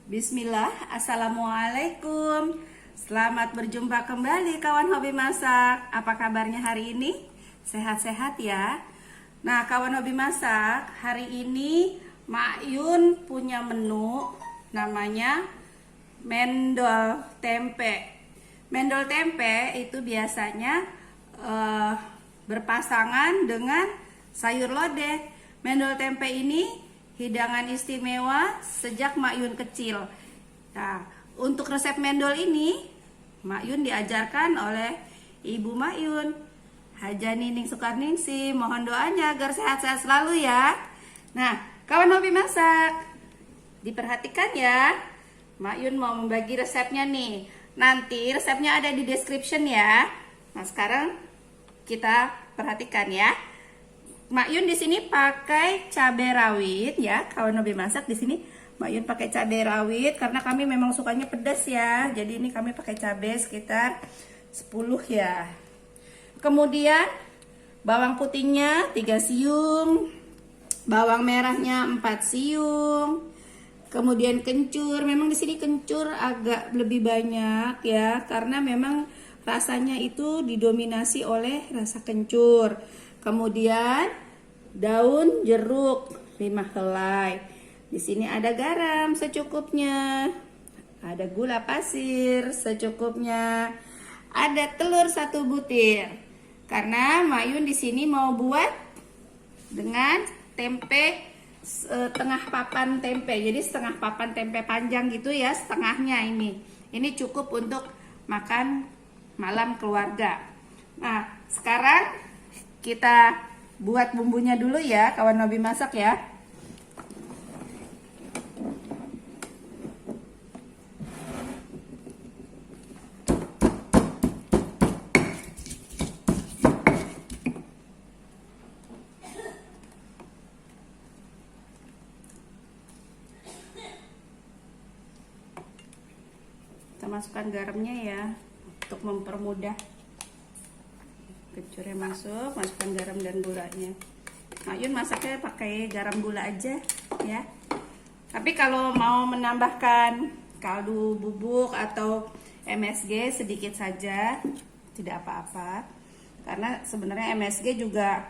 Bismillah, Assalamualaikum. Selamat berjumpa kembali kawan hobi masak. Apa kabarnya hari ini? Sehat-sehat ya. Nah kawan hobi masak, hari ini Mak Yun punya menu namanya mendol tempe. Mendol tempe itu biasanya berpasangan dengan sayur lodeh. Mendol tempe ini hidangan istimewa sejak Mak Yun kecil. Nah, untuk resep mendol ini Mak Yun diajarkan oleh Ibu Mak Yun, Haja Nining Sukarningsih. Mohon doanya agar sehat-sehat selalu ya. Nah, kawan hobi masak, diperhatikan ya. Mak Yun mau membagi resepnya nih. Nanti resepnya ada di description ya. Nah, sekarang kita perhatikan ya. Mak Yun di sini pakai cabai rawit ya, kawan hobi masak. Di sini Mak Yun pakai cabai rawit karena kami memang sukanya pedas ya. Jadi ini kami pakai cabai sekitar 10 ya. Kemudian bawang putihnya 3 siung, bawang merahnya 4 siung. Kemudian kencur, memang di sini kencur agak lebih banyak ya, karena memang rasanya itu didominasi oleh rasa kencur. Kemudian daun jeruk 5 helai. Di sini ada garam secukupnya. Ada gula pasir secukupnya. Ada telur 1 butir. Karena Mak Yun di sini mau buat dengan tempe setengah papan tempe. Jadi setengah papan tempe panjang gitu ya, setengahnya ini. Ini cukup untuk makan malam keluarga. Nah, sekarang kita buat bumbunya dulu ya, kawan hobi masak ya. Kita masukkan garamnya ya, untuk mempermudah. Kencurnya masukkan garam dan gulanya. Mak Yun masaknya pakai garam gula aja ya. Tapi kalau mau menambahkan kaldu bubuk atau MSG sedikit saja, tidak apa-apa. Karena sebenarnya MSG juga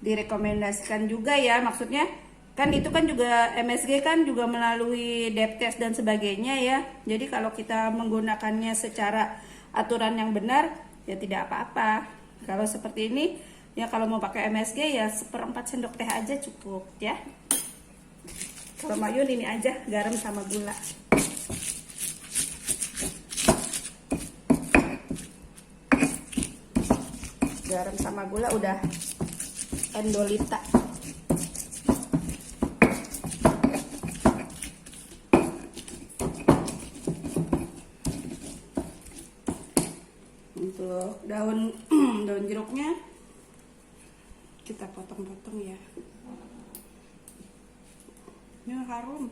direkomendasikan juga ya. Maksudnya kan itu kan juga MSG kan juga melalui dep test dan sebagainya ya. Jadi kalau kita menggunakannya secara aturan yang benar ya tidak apa-apa. Kalau seperti ini ya, kalau mau pakai MSG ya 1/4 sendok teh aja cukup ya. Kalau Mak Yun ini aja garam sama gula. Garam sama gula udah endolita. Untuk daun jeruknya kita potong-potong ya. Ini harum.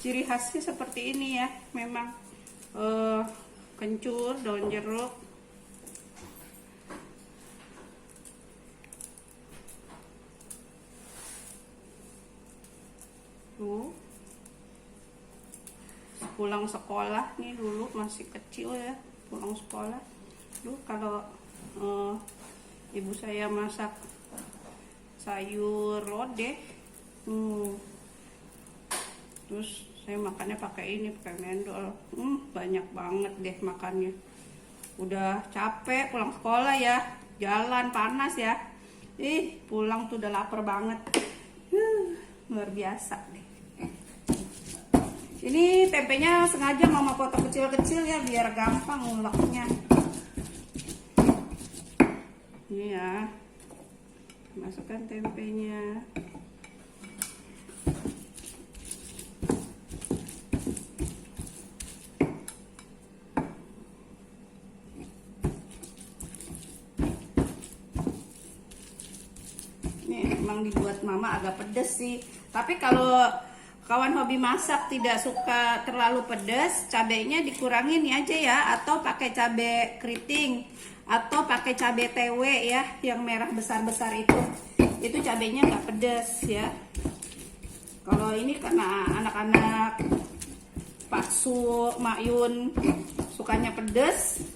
Ciri khasnya seperti ini ya, memang kencur, daun jeruk. Tuh. Pulang sekolah nih, dulu masih kecil ya, pulang sekolah dulu kalau ibu saya masak sayur lodeh, terus saya makannya pakai ini, pakai mendol. Banyak banget deh makannya. Udah capek pulang sekolah ya, jalan panas ya, pulang tuh udah lapar banget. Luar biasa deh. Ini tempenya sengaja mama potong kecil-kecil ya, biar gampang nguleknya. Ini ya, masukkan tempenya. Ini emang dibuat mama agak pedes sih, tapi kalau kawan hobi masak tidak suka terlalu pedas, cabenya dikurangin aja ya, atau pakai cabai keriting atau pakai cabai TW ya, yang merah besar-besar itu cabenya nggak pedas ya. Kalau ini karena anak-anak Pak Su, Mak Yun sukanya pedes,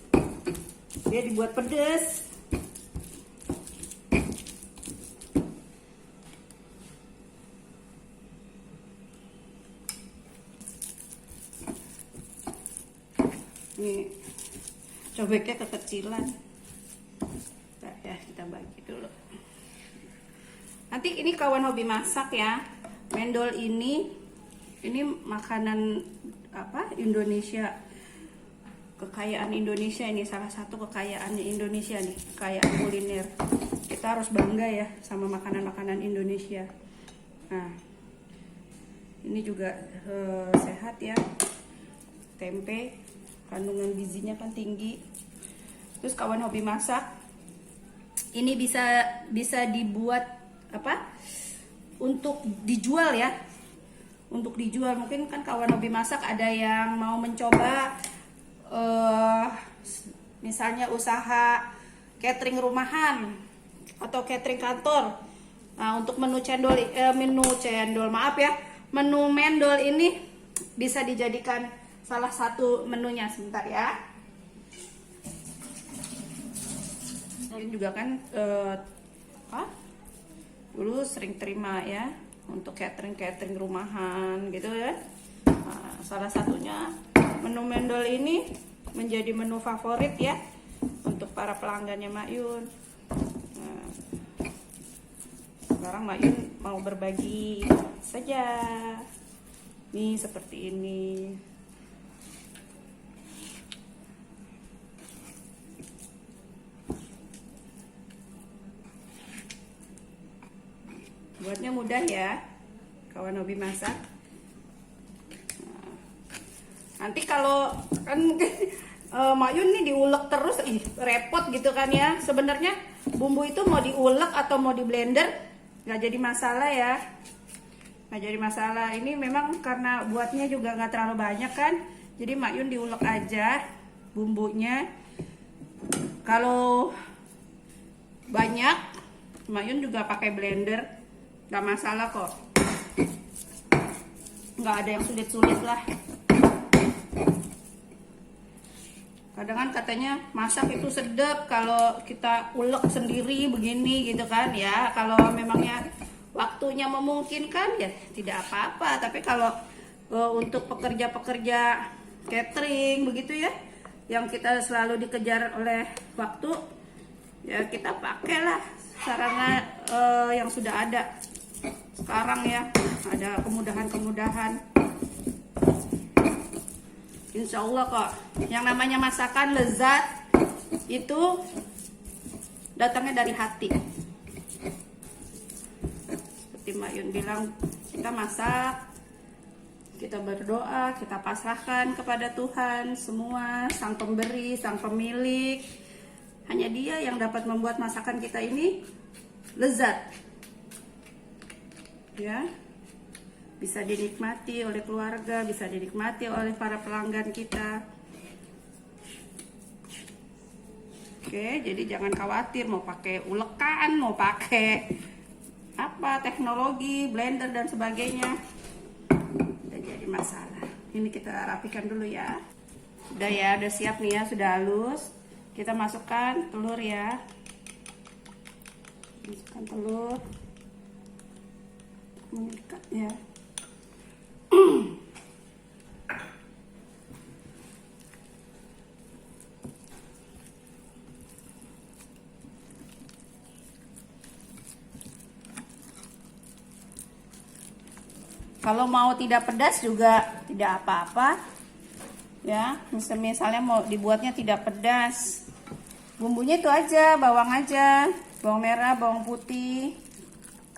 dia dibuat pedes. Ini cobeknya kekecilan. Nah, ya kita bagi dulu. Nanti ini kawan hobi masak ya. Mendol ini makanan apa? Indonesia. Kekayaan Indonesia ini salah satu kekayaannya Indonesia nih, kekayaan kuliner. Kita harus bangga ya sama makanan-makanan Indonesia. Nah, ini juga sehat ya. Tempe kandungan gizinya kan tinggi. Terus kawan hobi masak, ini bisa dibuat apa? Untuk dijual ya. Untuk dijual, mungkin kan kawan hobi masak ada yang mau mencoba misalnya usaha catering rumahan atau catering kantor. Nah, untuk menu mendol ini bisa dijadikan salah satu menunya. Sebentar ya. Ini juga kan dulu sering terima ya untuk catering rumahan gitu ya. Nah, salah satunya menu mendol ini menjadi menu favorit ya untuk para pelanggannya Mak Yun. Nah, sekarang Mak Yun mau berbagi saja. Nih seperti ini. Buatnya mudah ya, kawan hobi masak. Nah, nanti kalau kan Mak Yun nih diulek terus, repot gitu kan ya. Sebenarnya bumbu itu mau diulek atau mau di blender nggak jadi masalah ya, nggak jadi masalah. Ini memang karena buatnya juga nggak terlalu banyak kan, jadi Mak Yun diulek aja bumbunya. Kalau banyak Mak Yun juga pakai blender. Gak masalah kok, nggak ada yang sulit-sulit lah. Kadang kan katanya masak itu sedap kalau kita ulek sendiri begini gitu kan ya. Kalau memangnya waktunya memungkinkan ya tidak apa-apa. Tapi kalau untuk pekerja-pekerja catering begitu ya, yang kita selalu dikejar oleh waktu, ya kita pakailah sarana yang sudah ada. Sekarang ya ada kemudahan-kemudahan. Insya Allah kok yang namanya masakan lezat itu datangnya dari hati. Seperti Mak Yun bilang, kita masak, kita berdoa, kita pasrahkan kepada Tuhan semua, Sang Pemberi, Sang Pemilik. Hanya Dia yang dapat membuat masakan kita ini lezat. Ya, bisa dinikmati oleh keluarga, bisa dinikmati oleh para pelanggan kita. Oke, jadi jangan khawatir mau pakai ulekan, mau pakai apa teknologi, blender dan sebagainya, tidak jadi masalah. Ini kita rapikan dulu ya. Udah ya, udah siap nih ya, sudah halus. Kita masukkan telur ya. Masukkan telur. Mengikat ya. Kalau mau tidak pedas juga tidak apa-apa ya. Misalnya mau dibuatnya tidak pedas, bumbunya itu aja, bawang aja, bawang merah, bawang putih,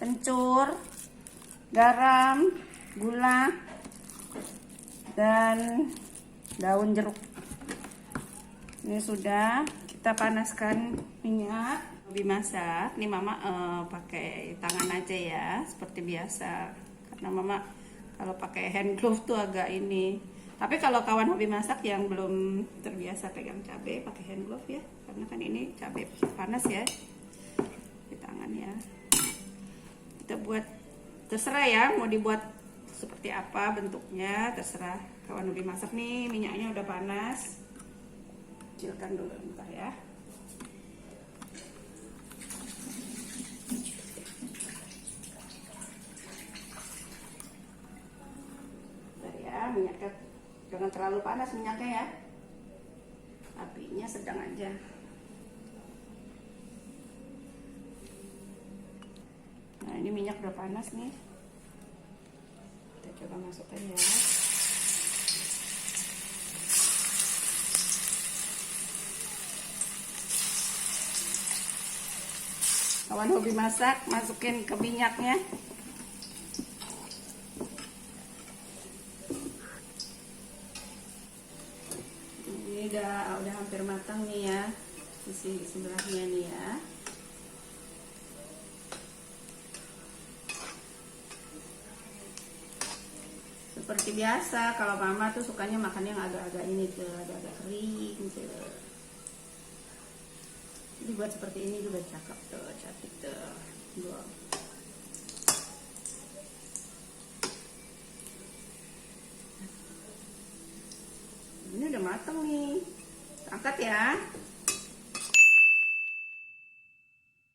kencur, garam, gula, dan daun jeruk. Ini sudah kita panaskan minyak. Lebih masak nih Mama pakai tangan aja ya seperti biasa, karena Mama kalau pakai hand glove tuh agak ini. Tapi kalau kawan hobi masak yang belum terbiasa pegang cabai, pakai hand glove ya, karena kan ini cabai panas ya di tangan ya. Kita buat terserah ya, mau dibuat seperti apa bentuknya terserah kawan hobi masak nih. Minyaknya udah panas, kecilkan dulu bentar ya. Bentar ya, minyaknya jangan terlalu panas minyaknya ya, apinya sedang aja. Nah ini minyak udah panas nih, kita coba masukkan ya. Kawan hobi masak, masukin ke minyaknya. Ini udah hampir matang nih ya, sisi sebelahnya nih ya. Seperti biasa, kalau mama tuh sukanya makan yang agak-agak ini tuh, agak-agak kering tuh. Dibuat seperti ini juga cakep tuh, cantik tuh. Ini udah matang nih, angkat ya.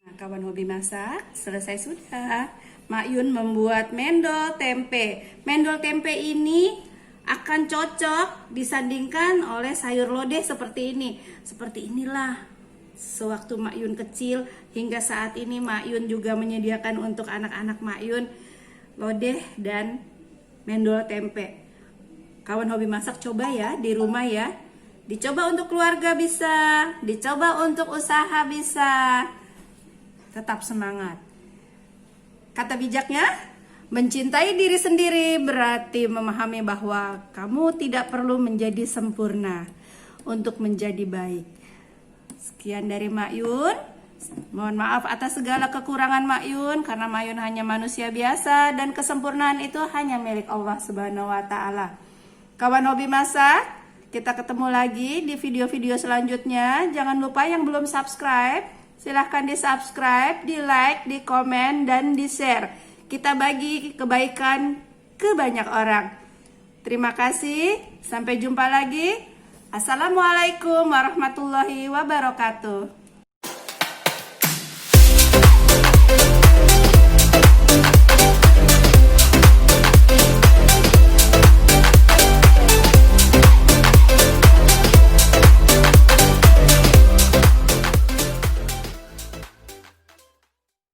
Nah, kawan hobi masak, selesai sudah. Mak Yun membuat mendol tempe. Mendol tempe ini akan cocok disandingkan oleh sayur lodeh seperti ini. Seperti inilah sewaktu Mak Yun kecil hingga saat ini Mak Yun juga menyediakan untuk anak-anak Mak Yun lodeh dan mendol tempe. Kawan hobi masak coba ya di rumah ya. Dicoba untuk keluarga bisa, dicoba untuk usaha bisa. Tetap semangat. Kata bijaknya, mencintai diri sendiri berarti memahami bahwa kamu tidak perlu menjadi sempurna untuk menjadi baik. Sekian dari Mak Yun. Mohon maaf atas segala kekurangan Mak Yun, karena Mak Yun hanya manusia biasa dan kesempurnaan itu hanya milik Allah Subhanahu wa Ta'ala. Kawan hobi masak, kita ketemu lagi di video-video selanjutnya. Jangan lupa yang belum subscribe, silahkan di subscribe, di like, di komen, dan di share. Kita bagi kebaikan ke banyak orang. Terima kasih, sampai jumpa lagi. Assalamualaikum warahmatullahi wabarakatuh.